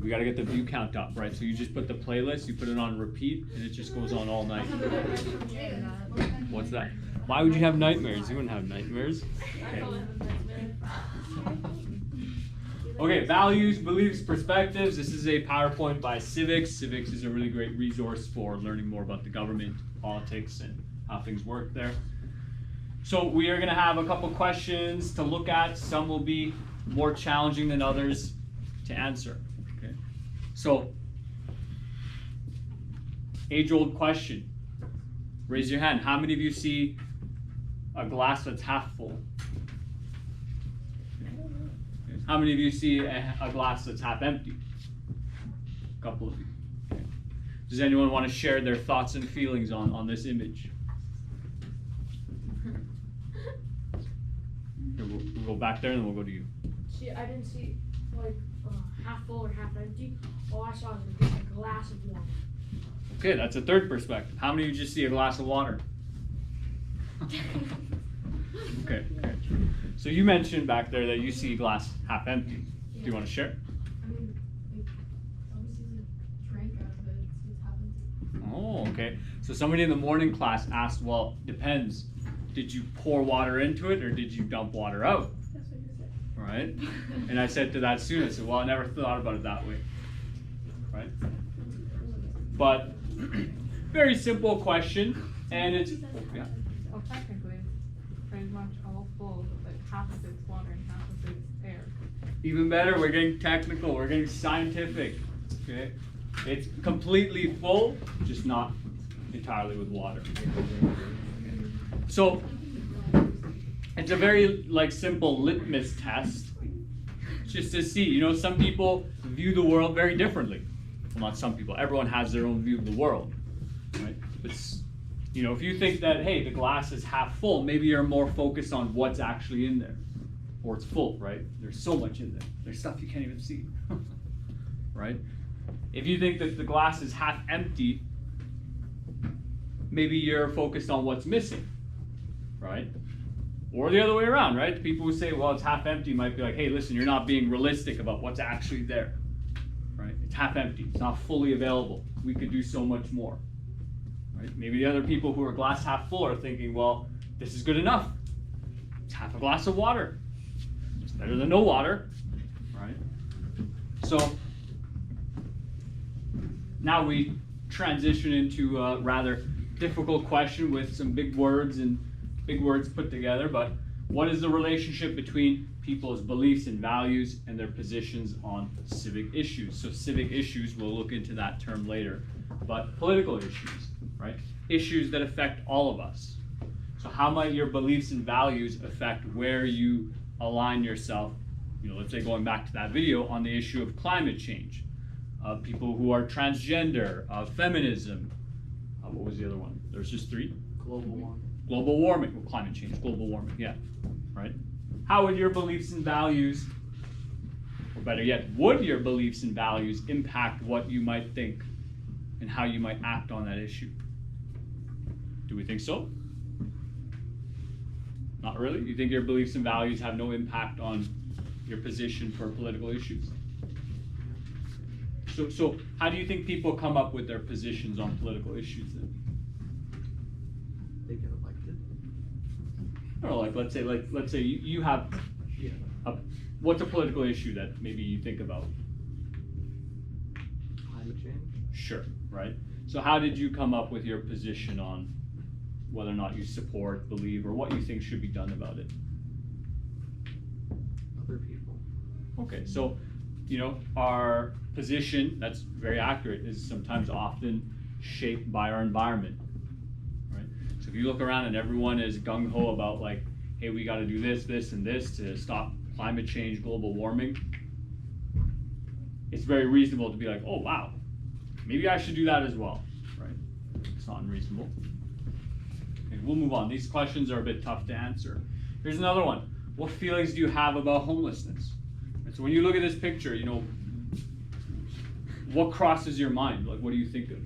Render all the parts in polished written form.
We got to get the view count up, right? So you just put the playlist, you put it on repeat, and it just goes on all night. What's that? Why would you have nightmares? You wouldn't have nightmares. Okay, values, beliefs, perspectives. This is a PowerPoint by Civics. Civics is a really great resource for learning more about the government, politics, and how things work there. So we are going to have a couple questions to look at. Some will be more challenging than others to answer. Okay. So, age-old question. Raise your hand. How many of you see a glass that's half full? How many of you see a glass that's half empty? A couple of you. Okay. Does anyone want to share their thoughts and feelings on this image? Here, we'll go back there and then we'll go to you. See, I didn't see like half full or half empty. All I saw was just a glass of water. Okay, that's a third perspective. How many of you just see a glass of water? Okay. So you mentioned back there that you see a glass half empty. Yeah. Do you want to share? I mean, like, obviously the drink out of it, it's half empty. Oh, okay. So somebody in the morning class asked, well, depends. Did you pour water into it or did you dump water out? That's what you said. Right? And I said to that student, I said, well, I never thought about it that way. Right? But very simple question, and it's, yeah. Well, technically, it's pretty much all full, but half of it's water and half of it's air. Even better, we're getting technical, we're getting scientific. Okay? It's completely full, just not entirely with water. So it's a very simple litmus test, just to see. You know, some people view the world very differently. Well, not some people. Everyone has their own view of the world, right? But you know, if you think that, hey, the glass is half full, maybe you're more focused on what's actually in there, or it's full, right? There's so much in there. There's stuff you can't even see, right? If you think that the glass is half empty, maybe you're focused on what's missing, right? Or the other way around, right? People who say, well, it's half empty might be like, hey, listen, you're not being realistic about what's actually there, right? It's half empty. It's not fully available. We could do so much more, right? Maybe the other people who are glass half full are thinking, well, this is good enough. It's half a glass of water. It's better than no water, right? So now we transition into a rather difficult question with some big words put together, but what is the relationship between people's beliefs and values and their positions on civic issues? So civic issues, we'll look into that term later, but political issues, right? Issues that affect all of us. So how might your beliefs and values affect where you align yourself, you know, let's say going back to that video on the issue of climate change, people who are transgender, feminism, what was the other one? There's just three? Global warming. Global warming, well, climate change, global warming, yeah, right? How would your beliefs and values, or better yet, would your beliefs and values impact what you might think and how you might act on that issue? Do we think so? Not really? You think your beliefs and values have no impact on your position for political issues? So how do you think people come up with their positions on political issues then? They get elected. I don't know, let's say you have what's a political issue that maybe you think about? Climate change. Sure, right? So how did you come up with your position on whether or not you support, believe, or what you think should be done about it? Other people. Okay, so you know, our position, that's very accurate, is sometimes often shaped by our environment, right? So if you look around and everyone is gung-ho about like, hey, we got to do this, this, and this to stop climate change, global warming, it's very reasonable to be like, oh, wow, maybe I should do that as well, right? It's not unreasonable. Okay, we'll move on. These questions are a bit tough to answer. Here's another one. What feelings do you have about homelessness? So when you look at this picture, you know, what crosses your mind? Like, what do you think of?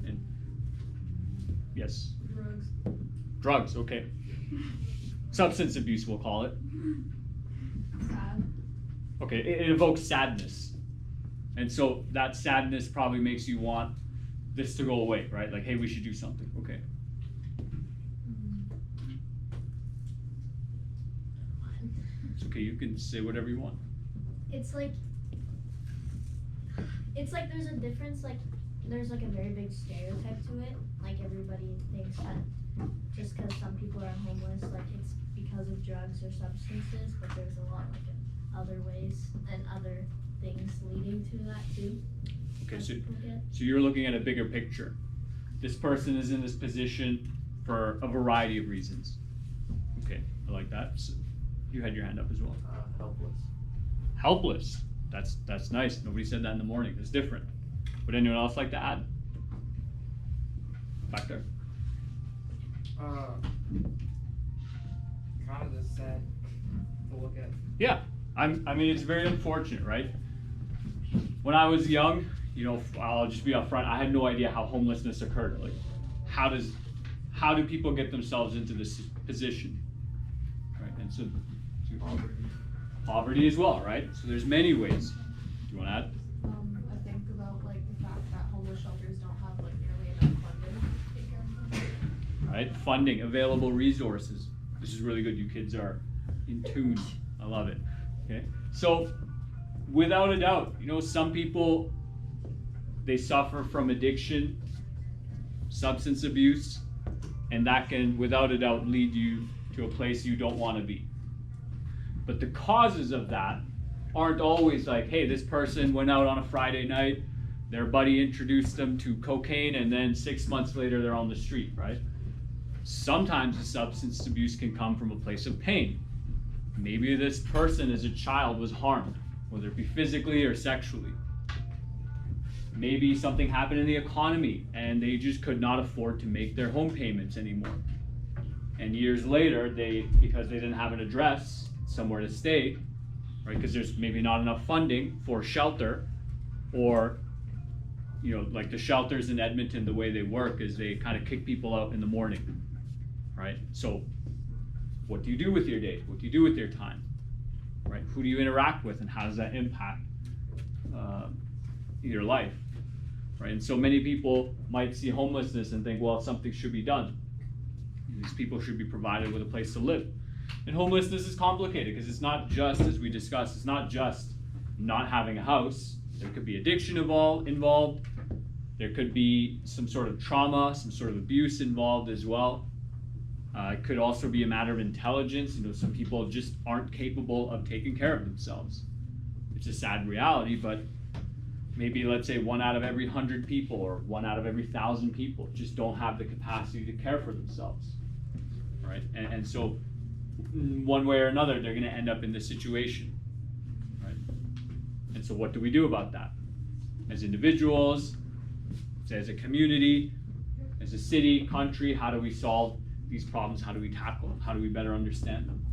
And yes? Drugs. Drugs, okay. Substance abuse, we'll call it. Sad. Okay, it evokes sadness. And so that sadness probably makes you want this to go away, right? Like, hey, we should do something, okay? It's okay, you can say whatever you want. It's like there's a difference, like there's like a very big stereotype to it. Like everybody thinks that just because some people are homeless, like it's because of drugs or substances, but there's a lot like in other ways and other things leading to that too. Okay, that so people get. you're looking at a bigger picture. This person is in this position for a variety of reasons. Okay, I like that. So you had your hand up as well. Helpless. Helpless. That's nice. Nobody said that in the morning. It's different. Would anyone else like to add? Back there. Kind of just sad to look at. Yeah, I mean, it's very unfortunate, right? When I was young, you know, I'll just be upfront, I had no idea how homelessness occurred. Like, how do people get themselves into this position, right? And so, poverty as well, right? So there's many ways. Do you want to add? I think about like the fact that homeless shelters don't have like nearly enough funding to take care of them. Right? Funding, available resources. This is really good. You kids are in tune. I love it. Okay. So, without a doubt, you know, some people, they suffer from addiction, substance abuse, and that can, without a doubt, lead you to a place you don't want to be. But the causes of that aren't always like, hey, this person went out on a Friday night, their buddy introduced them to cocaine, and then 6 months later they're on the street, right? Sometimes the substance abuse can come from a place of pain. Maybe this person as a child was harmed, whether it be physically or sexually. Maybe something happened in the economy and they just could not afford to make their home payments anymore. And years later, because they didn't have an address, somewhere to stay, right? Because there's maybe not enough funding for shelter, or, you know, like the shelters in Edmonton, the way they work is they kind of kick people out in the morning, right? So what do you do with your day? What do you do with your time, right? Who do you interact with, and how does that impact your life, right? And so many people might see homelessness and think, well, something should be done. These people should be provided with a place to live. And homelessness is complicated because it's not just, as we discussed, it's not just not having a house. There could be addiction involved. There could be some sort of trauma, some sort of abuse involved as well. It could also be a matter of intelligence. You know, some people just aren't capable of taking care of themselves. It's a sad reality, but maybe let's say 1 out of every 100 people or 1 out of every 1,000 people just don't have the capacity to care for themselves, right? And so one way or another, they're going to end up in this situation, right? And so what do we do about that? As individuals, as a community, as a city, country, how do we solve these problems? How do we tackle them? How do we better understand them?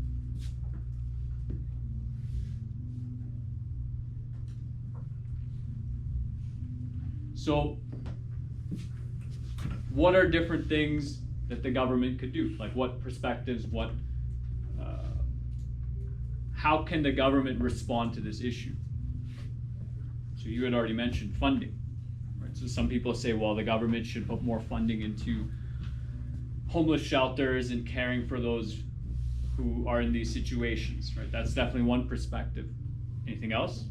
So, what are different things that the government could do? Like what perspectives, how can the government respond to this issue? So you had already mentioned funding, right? So some people say, well, the government should put more funding into homeless shelters and caring for those who are in these situations, right? That's definitely one perspective. Anything else?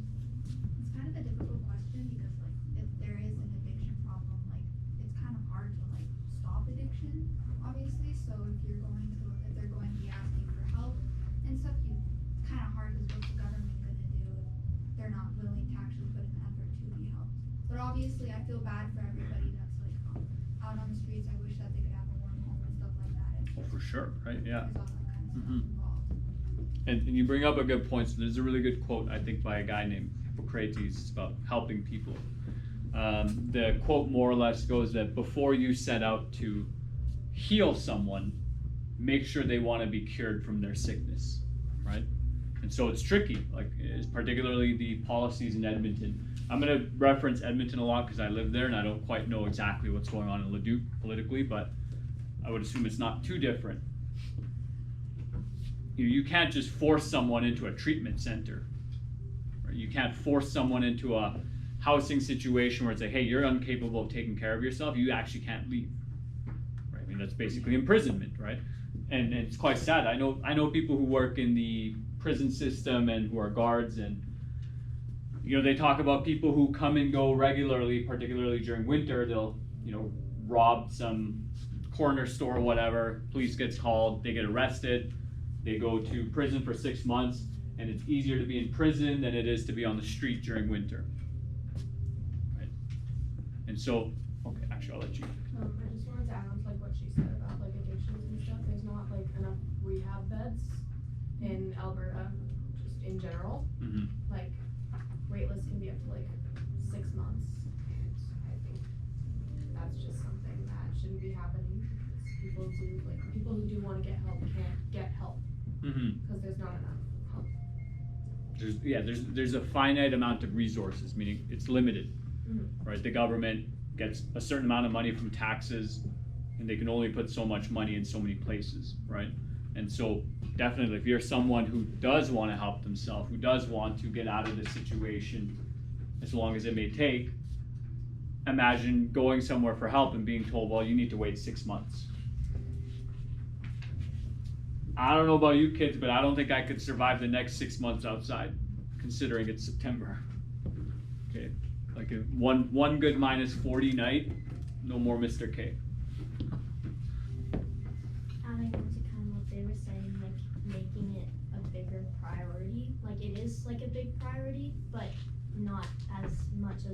It's kind of a difficult question because like if there is an addiction problem, like it's kind of hard to like stop addiction, obviously. So if they're going to be asking for help and stuff, it's kind of hard because what's the government going to do if they're not willing to actually put an effort to be helped? But obviously I feel bad for everybody that's like out on the streets. I wish that they could have a warm home and stuff like that. Oh, for sure, right? Yeah. There's all that kind of stuff Mhm. involved. And you bring up a good point. So there's a really good quote, I think, by a guy named Hippocrates. It's about helping people. The quote more or less goes that before you set out to heal someone, make sure they want to be cured from their sickness, right? And so it's tricky, like particularly the policies in Edmonton. I'm going to reference Edmonton a lot because I live there and I don't quite know exactly what's going on in Leduc politically, but I would assume it's not too different. You can't just force someone into a treatment center, right? You can't force someone into a housing situation where it's like, hey, you're incapable of taking care of yourself, you actually can't leave. Right? I mean, that's basically imprisonment, right? And it's quite sad. I know people who work in the prison system and who are guards, and you know, they talk about people who come and go regularly, particularly during winter. They'll, you know, rob some corner store or whatever, police gets called, they get arrested, they go to prison for 6 months, and it's easier to be in prison than it is to be on the street during winter. Right? And so, okay, actually I'll let you. I just wanted to add on to like what she said about like addictions and stuff. There's not like enough rehab beds in Alberta, just in general. Mhm. Like wait lists can be up to like 6 months, and I think that's just something that shouldn't be happening. Because people who do want to get help can't get help Mm-hmm. because there's not enough help. There's a finite amount of resources, meaning it's limited, Mhm. right? The government gets a certain amount of money from taxes, and they can only put so much money in so many places, right? And so definitely, if you're someone who does want to help themselves, who does want to get out of this situation, as long as it may take, imagine going somewhere for help and being told, well, you need to wait 6 months. I don't know about you kids, but I don't think I could survive the next 6 months outside, considering it's September. Okay, like a one good -40 night, no more Mr. K. Adding on to kind of what they were saying, like making it a bigger priority. Like it is like a big priority, but not as much as